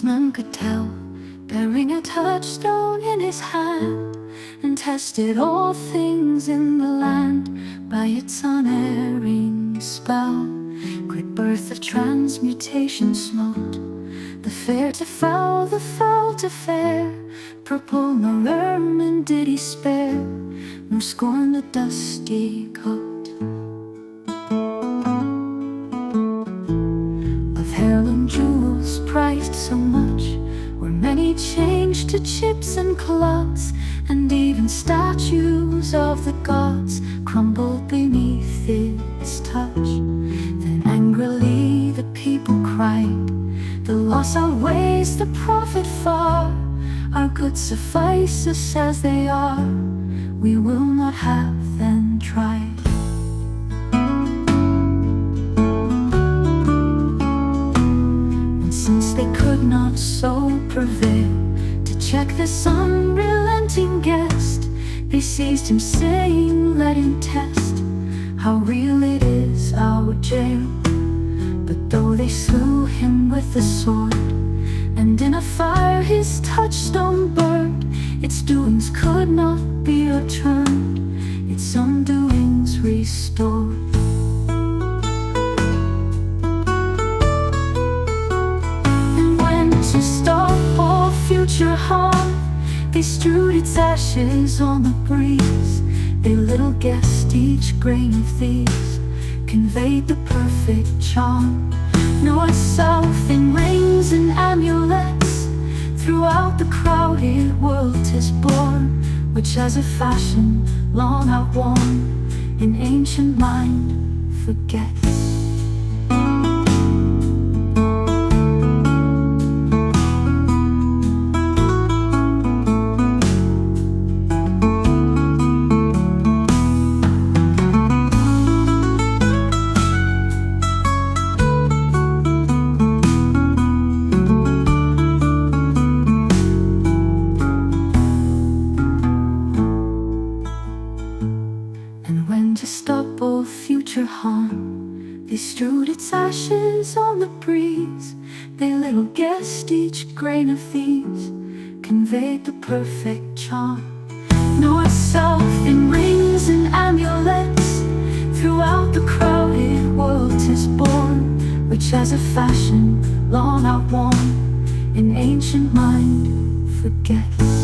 craftsman could tell, bearing a touchstone in his hand, and tested all things in the land by its unerring spell. Quick birth of transmutation smote the fair to foul, the foul to fair. Purple nor ermine did he spare, nor scorn the dusty coat of heirloom jewels prized so much, where many changed to chips and clods, and even statues of the gods crumbled beneath its touch. Then angrily the people cried, the loss outweighs the profit far. Our goods suffice us as they are, we will not have them tried. And since they could not so prevail to check this unrelenting guest, they seized him, saying, let him test how real it is, our jail. But though they slew him with the sword, and in a fire his touchstone burned, its doings could not be returned, its undoings restored. And when to stop all future harm, they strewed its ashes on the breeze. They little guessed each grain of these conveyed the perfect charm. North, south, in rings and amulets, throughout the crowded world 'tis born, which as a fashion long outworn, an ancient mind forgets. To stop all future harm, they strewed its ashes on the breeze. They little guessed each grain of these conveyed the perfect charm. North, south, in rings and amulets, throughout the crowded world 'tis born, which as a fashion long outworn, an ancient mind forgets.